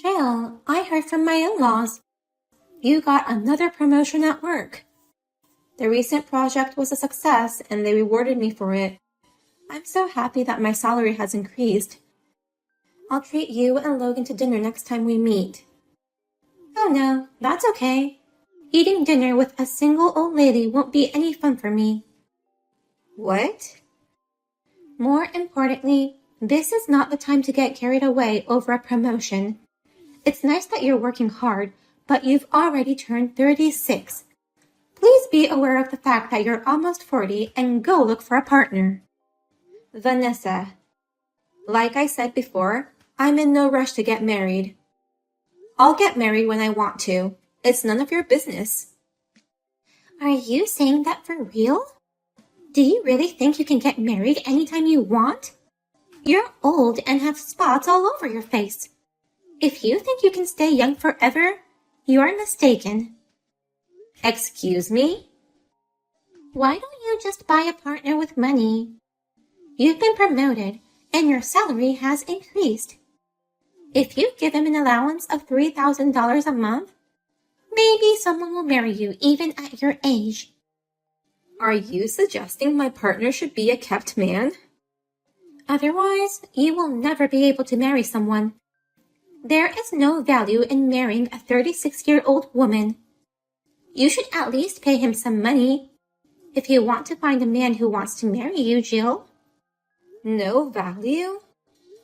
Jill, I heard from my in-laws. You got another promotion at work. The recent project was a success and they rewarded me for it. I'm so happy that my salary has increased. I'll treat you and Logan to dinner next time we meet. Oh no, that's okay. Eating dinner with a single old lady won't be any fun for me. What? More importantly, this is not the time to get carried away over a promotion. It's nice that you're working hard, but you've already turned 36. Please be aware of the fact that you're almost 40 and go look for a partner. Vanessa, like I said before, I'm in no rush to get married. I'll get married when I want to. It's none of your business. Are you saying that for real? Do you really think you can get married anytime you want? You're old and have spots all over your face. If you think you can stay young forever, you're mistaken. Excuse me? Why don't you just buy a partner with money? You've been promoted and your salary has increased. If you give him an allowance of $3,000 a month, maybe someone will marry you even at your age. Are you suggesting my partner should be a kept man? Otherwise, you will never be able to marry someone. There is no value in marrying a 36-year-old woman. You should at least pay him some money if you want to find a man who wants to marry you, Jill. No value?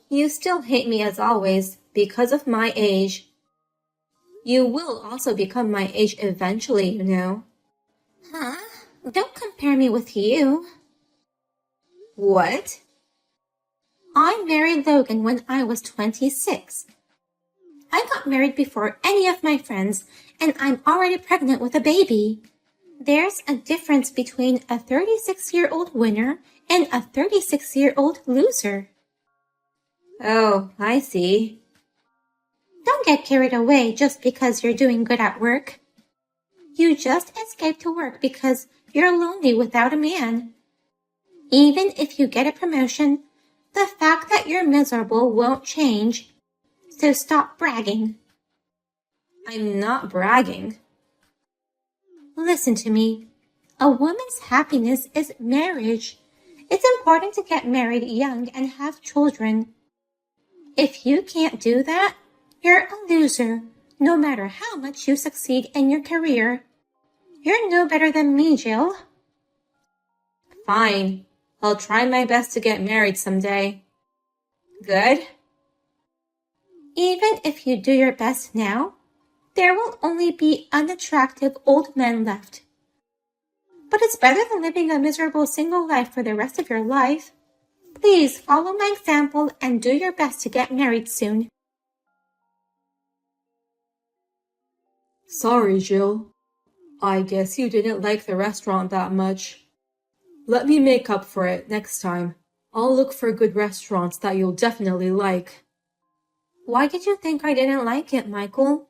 You still hate me as always because of my age. You will also become my age eventually, you know. Huh? Don't compare me with you. What? I married Logan when I was 26. I got married before any of my friends, and I'm already pregnant with a baby. There's a difference between a 36-year-old winner and a 36-year-old loser. Oh, I see. Don't get carried away just because you're doing good at work. You just escaped to work because you're lonely without a man. Even if you get a promotion, the fact that you're miserable won't change. So stop bragging. I'm not bragging. Listen to me. A woman's happiness is marriage. It's important to get married young and have children. If you can't do that, you're a loser, no matter how much you succeed in your career. You're no better than me, Jill. Fine. I'll try my best to get married someday. Good? Even if you do your best now, there will only be unattractive old men left. But it's better than living a miserable single life for the rest of your life. Please follow my example and do your best to get married soon. Sorry, Jill. I guess you didn't like the restaurant that much. Let me make up for it next time. I'll look for good restaurants that you'll definitely like. Why did you think I didn't like it, Michael?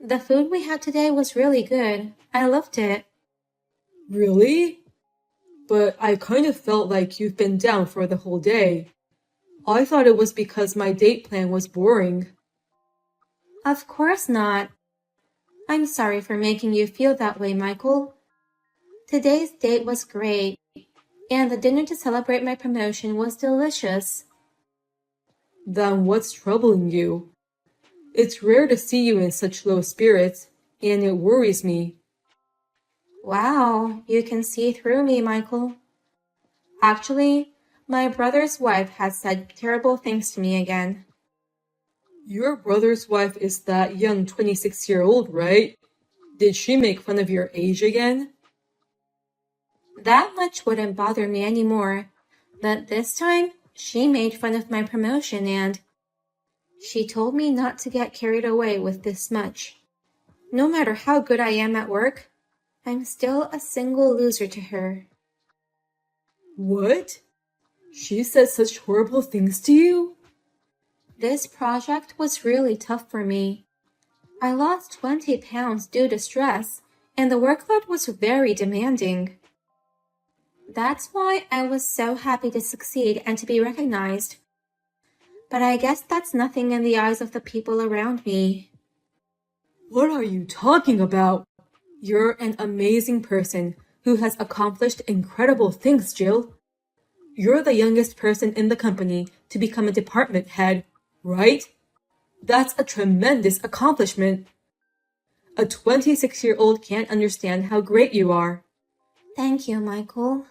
The food we had today was really good. I loved it. Really? But I kind of felt like you've been down for the whole day. I thought it was because my date plan was boring. Of course not. I'm sorry for making you feel that way, Michael. Today's date was great, and the dinner to celebrate my promotion was delicious. Then what's troubling you? It's rare to see you in such low spirits, and it worries me. Wow, you can see through me, Michael. Actually, my brother's wife has said terrible things to me again. Your brother's wife is that young 26-year-old, right? Did she make fun of your age again? That much wouldn't bother me anymore, but this time she made fun of my promotion and she told me not to get carried away with this much. No matter how good I am at work, I'm still a single loser to her. What? She said such horrible things to you? This project was really tough for me. I lost 20 pounds due to stress, and the workload was very demanding. That's why I was so happy to succeed and to be recognized. But I guess that's nothing in the eyes of the people around me. What are you talking about? You're an amazing person who has accomplished incredible things, Jill. You're the youngest person in the company to become a department head, right? That's a tremendous accomplishment. A 26-year-old can't understand how great you are. Thank you, Michael.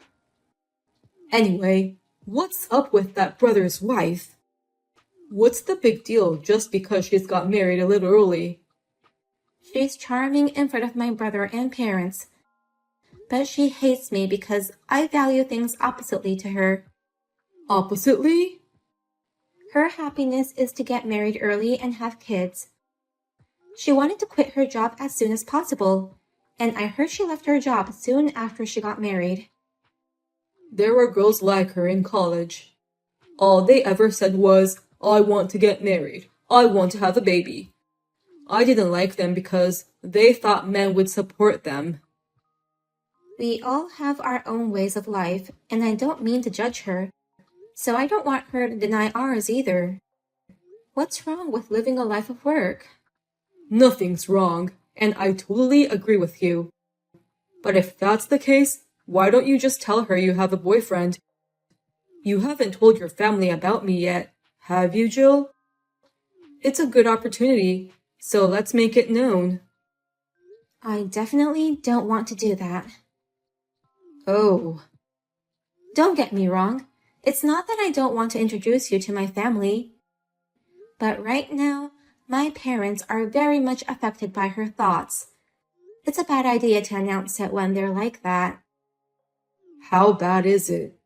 Anyway, what's up with that brother's wife? What's the big deal just because she's got married a little early? She's charming in front of my brother and parents, but she hates me because I value things oppositely to her. Oppositely? Her happiness is to get married early and have kids. She wanted to quit her job as soon as possible, and I heard she left her job soon after she got married. There were girls like her in college. All they ever said was, I want to get married. I want to have a baby. I didn't like them because they thought men would support them. We all have our own ways of life, and I don't mean to judge her, so I don't want her to deny ours either. What's wrong with living a life of work? Nothing's wrong, and I totally agree with you. But if that's the case, why don't you just tell her you have a boyfriend? You haven't told your family about me yet, have you, Jill? It's a good opportunity, so let's make it known. I definitely don't want to do that. Oh. Don't get me wrong. It's not that I don't want to introduce you to my family. But right now, my parents are very much affected by her thoughts. It's a bad idea to announce it when they're like that. How bad is it?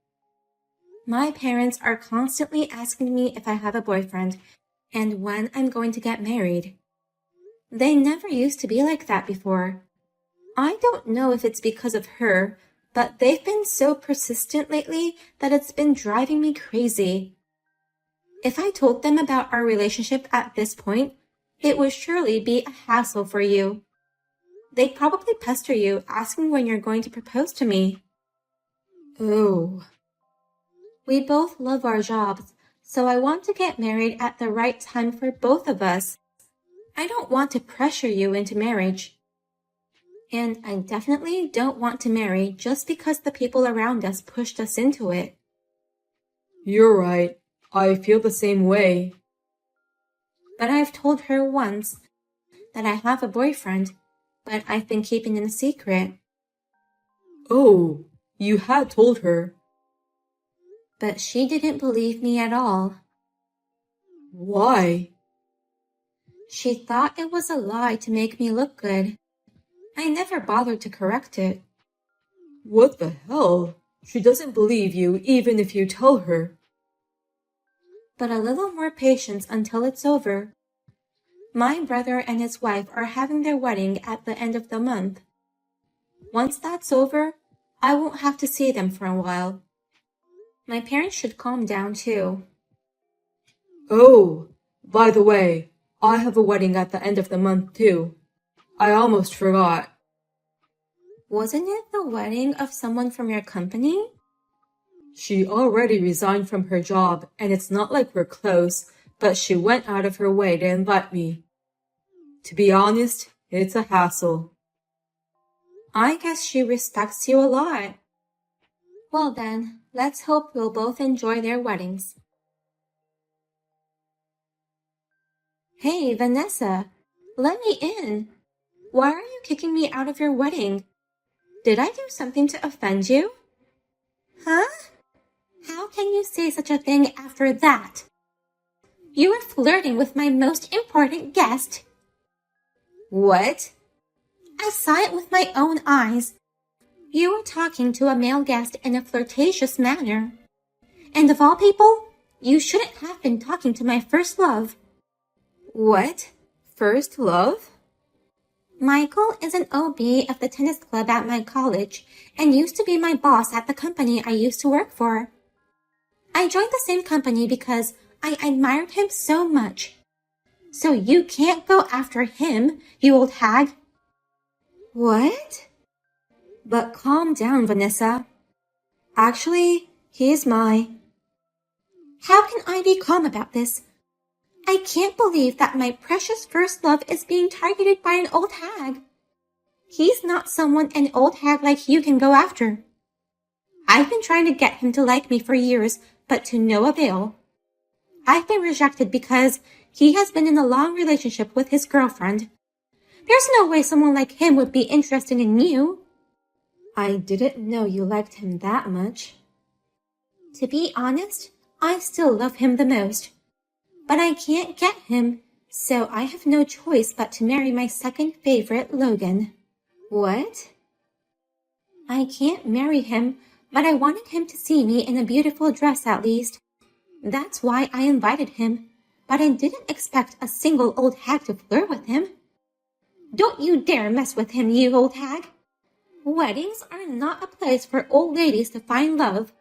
My parents are constantly asking me if I have a boyfriend and when I'm going to get married. They never used to be like that before. I don't know if it's because of her, but they've been so persistent lately that it's been driving me crazy. If I told them about our relationship at this point, it would surely be a hassle for you. They'd probably pester you asking when you're going to propose to me. Oh. We both love our jobs, so I want to get married at the right time for both of us. I don't want to pressure you into marriage. And I definitely don't want to marry just because the people around us pushed us into it. You're right. I feel the same way. But I've told her once that I have a boyfriend, but I've been keeping it a secret. Oh, you had told her. But she didn't believe me at all. Why? She thought it was a lie to make me look good. I never bothered to correct it. What the hell? She doesn't believe you even if you tell her. But a little more patience until it's over. My brother and his wife are having their wedding at the end of the month. Once that's over, I won't have to see them for a while. My parents should calm down too. Oh, by the way, I have a wedding at the end of the month too. I almost forgot. Wasn't it the wedding of someone from your company? She already resigned from her job, and it's not like we're close, but she went out of her way to invite me. To be honest, it's a hassle. I guess she respects you a lot. Well then, let's hope we'll both enjoy their weddings. Hey, Vanessa, let me in. Why are you kicking me out of your wedding? Did I do something to offend you? Huh? How can you say such a thing after that? You were flirting with my most important guest. What? I saw it with my own eyes. You were talking to a male guest in a flirtatious manner. And of all people, you shouldn't have been talking to my first love. What? First love? Michael is an OB of the tennis club at my college and used to be my boss at the company I used to work for. I joined the same company because I admired him so much. So you can't go after him, you old hag. What? But calm down, Vanessa. Actually, he's my... How can I be calm about this I can't believe that my precious first love is being targeted by an old hag. He's not someone an old hag like you can go after. I've been trying to get him to like me for years, but to no avail. I've been rejected because he has been in a long relationship with his girlfriend. There's no way someone like him would be interested in you. I didn't know you liked him that much. To be honest, I still love him the most. But I can't get him, so I have no choice but to marry my second favorite, Logan. What? I can't marry him, but I wanted him to see me in a beautiful dress at least. That's why I invited him, but I didn't expect a single old hag to flirt with him. Don't you dare mess with him, you old hag. Weddings are not a place for old ladies to find love.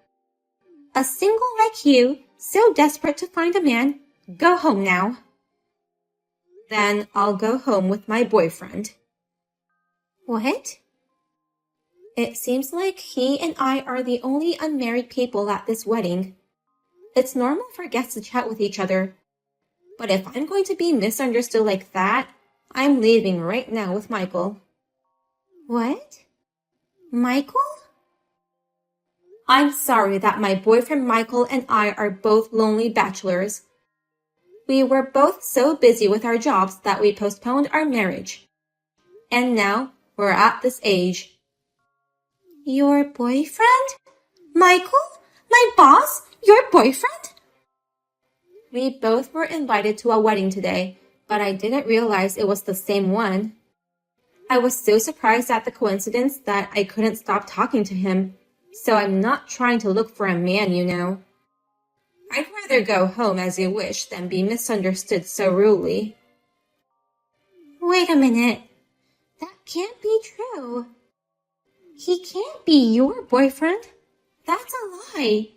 A single like you, so desperate to find a man, go home now. Then I'll go home with my boyfriend. What? It seems like he and I are the only unmarried people at this wedding. It's normal for guests to chat with each other. But if I'm going to be misunderstood like that, I'm leaving right now with Michael. What? Michael? I'm sorry that my boyfriend Michael and I are both lonely bachelors. We were both so busy with our jobs that we postponed our marriage. And now we're at this age. Your boyfriend? Michael? My boss? Your boyfriend? We both were invited to a wedding today, but I didn't realize it was the same one. I was so surprised at the coincidence that I couldn't stop talking to him, so I'm not trying to look for a man, you know. I'd rather go home as you wish than be misunderstood so rudely. Wait a minute. That can't be true. He can't be your boyfriend. That's a lie.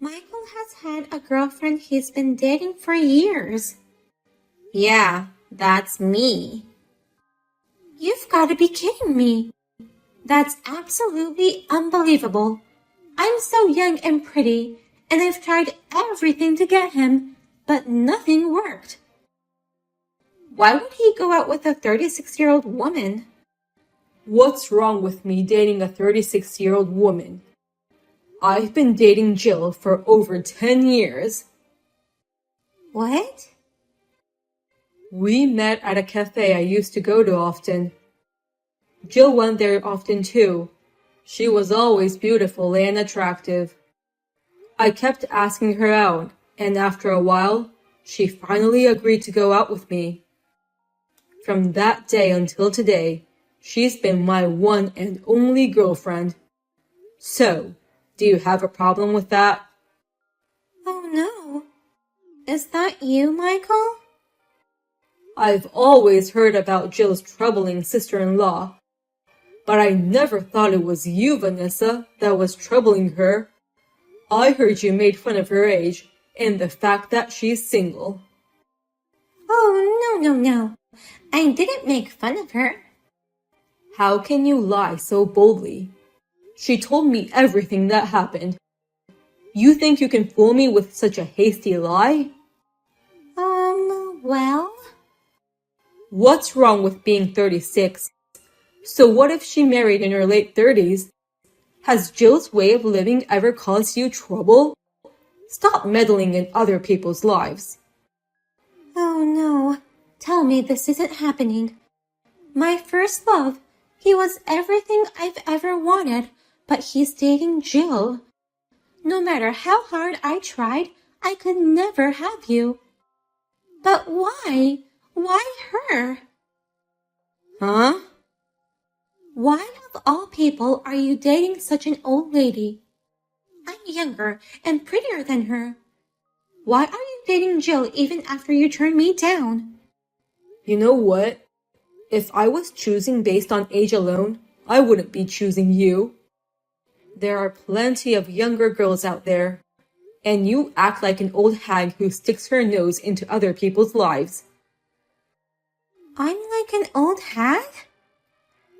Michael has had a girlfriend he's been dating for years. Yeah, that's me. You've got to be kidding me. That's absolutely unbelievable. I'm so young and pretty, and I've tried everything to get him, but nothing worked. Why would he go out with a 36-year-old woman? What's wrong with me dating a 36-year-old woman? I've been dating Jill for over 10 years. What? We met at a cafe I used to go to often. Jill went there often too. She was always beautiful and attractive. I kept asking her out, and after a while, she finally agreed to go out with me. From that day until today, she's been my one and only girlfriend. So, do you have a problem with that? Oh no. Is that you, Michael? I've always heard about Jill's troubling sister-in-law, but I never thought it was you, Vanessa, that was troubling her. I heard you made fun of her age and the fact that she's single. Oh, no. I didn't make fun of her. How can you lie so boldly? She told me everything that happened. You think you can fool me with such a hasty lie? Well? What's wrong with being 36? So what if she married in her late 30s? Has Jill's way of living ever caused you trouble? Stop meddling in other people's lives. Oh no. Tell me this isn't happening. My first love. He was everything I've ever wanted, but he's dating Jill. No matter how hard I tried, I could never have you. But why? Why her? Huh? Why of all people are you dating such an old lady? I'm younger and prettier than her. Why are you dating Jill even after you turned me down? You know what? If I was choosing based on age alone, I wouldn't be choosing you. There are plenty of younger girls out there, and you act like an old hag who sticks her nose into other people's lives. I'm like an old hag?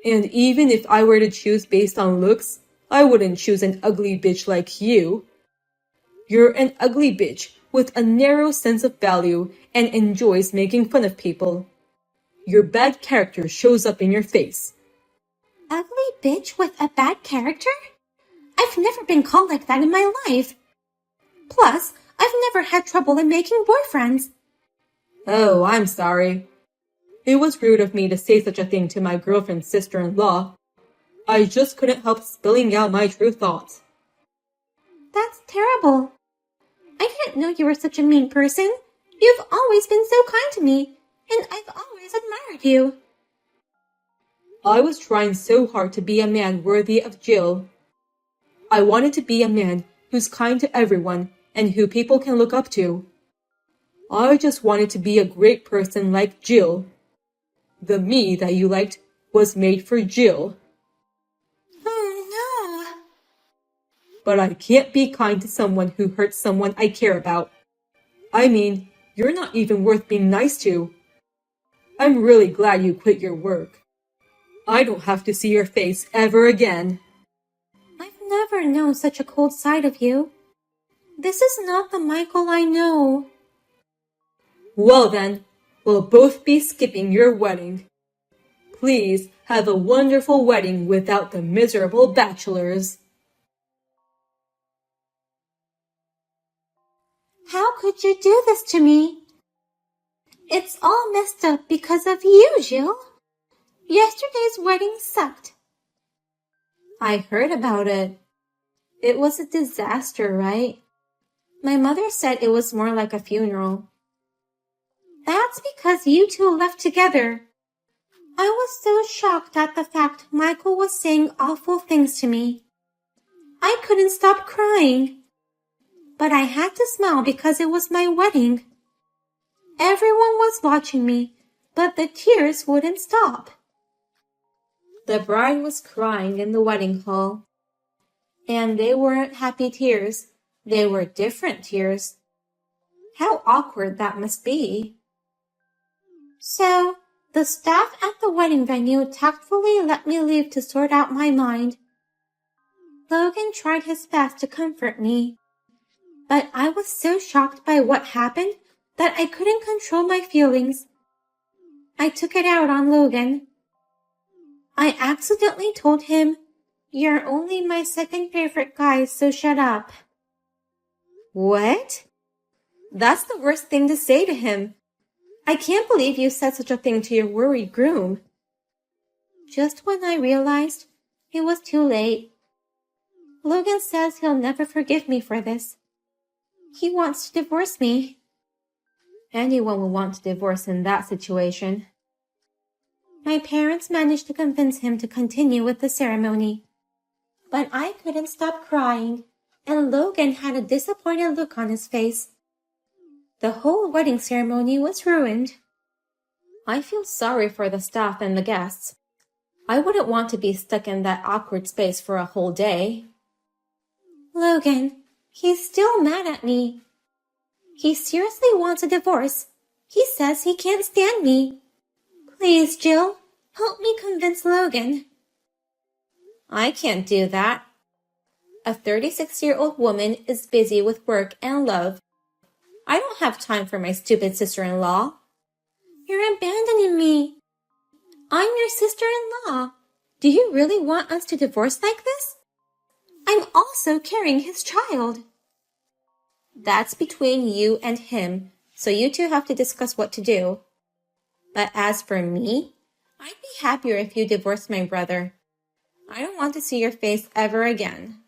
And even if I were to choose based on looks, I wouldn't choose an ugly bitch like you. You're an ugly bitch with a narrow sense of value and enjoys making fun of people. Your bad character shows up in your face. Ugly bitch with a bad character? I've never been called like that in my life. Plus, I've never had trouble in making boyfriends. Oh, I'm sorry. It was rude of me to say such a thing to my girlfriend's sister-in-law. I just couldn't help spilling out my true thoughts. That's terrible. I didn't know you were such a mean person. You've always been so kind to me, and I've always admired you. I was trying so hard to be a man worthy of Jill. I wanted to be a man who's kind to everyone and who people can look up to. I just wanted to be a great person like Jill. The me that you liked was made for Jill. Oh no! But I can't be kind to someone who hurts someone I care about. I mean, you're not even worth being nice to. I'm really glad you quit your work. I don't have to see your face ever again. I've never known such a cold side of you. This is not the Michael I know. Well then, we'll both be skipping your wedding. Please have a wonderful wedding without the miserable bachelors. How could you do this to me? It's all messed up because of you, Jill. Yesterday's wedding sucked. I heard about it. It was a disaster, right? My mother said it was more like a funeral. That's because you two left together. I was so shocked at the fact Michael was saying awful things to me. I couldn't stop crying. But I had to smile because it was my wedding. Everyone was watching me, but the tears wouldn't stop. The bride was crying in the wedding hall. And they weren't happy tears. They were different tears. How awkward that must be. So, the staff at the wedding venue tactfully let me leave to sort out my mind. Logan tried his best to comfort me. But I was so shocked by what happened that I couldn't control my feelings. I took it out on Logan. I accidentally told him, "You're only my second favorite guy, so shut up." What? That's the worst thing to say to him. I can't believe you said such a thing to your worried groom. Just when I realized, it was too late. Logan says he'll never forgive me for this. He wants to divorce me. Anyone will want to divorce in that situation. My parents managed to convince him to continue with the ceremony. But I couldn't stop crying, and Logan had a disappointed look on his face. The whole wedding ceremony was ruined. I feel sorry for the staff and the guests. I wouldn't want to be stuck in that awkward space for a whole day. Logan, he's still mad at me. He seriously wants a divorce. He says he can't stand me. Please, Jill, help me convince Logan. I can't do that. A 36-year-old woman is busy with work and love. I don't have time for my stupid sister-in-law. You're abandoning me. I'm your sister-in-law. Do you really want us to divorce like this? I'm also carrying his child. That's between you and him, so you two have to discuss what to do. But as for me, I'd be happier if you divorced my brother. I don't want to see your face ever again.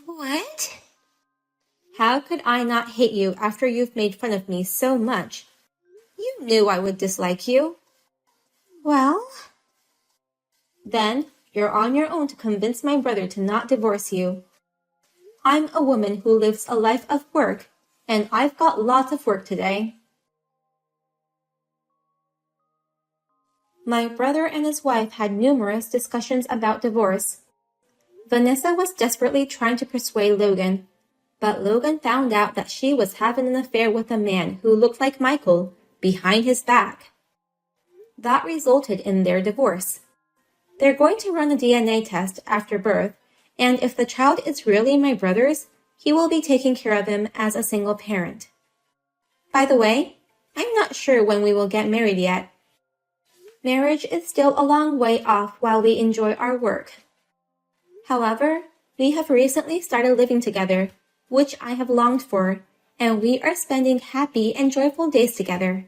What? How could I not hate you after you've made fun of me so much? You knew I would dislike you. Well? Then you're on your own to convince my brother to not divorce you. I'm a woman who lives a life of work, and I've got lots of work today. My brother and his wife had numerous discussions about divorce. Vanessa was desperately trying to persuade Logan, but Logan found out that she was having an affair with a man who looked like Michael behind his back. That resulted in their divorce. They're going to run a DNA test after birth, and if the child is really my brother's, he will be taking care of him as a single parent. By the way, I'm not sure when we will get married yet. Marriage is still a long way off while we enjoy our work. However, we have recently started living together, which I have longed for, and we are spending happy and joyful days together.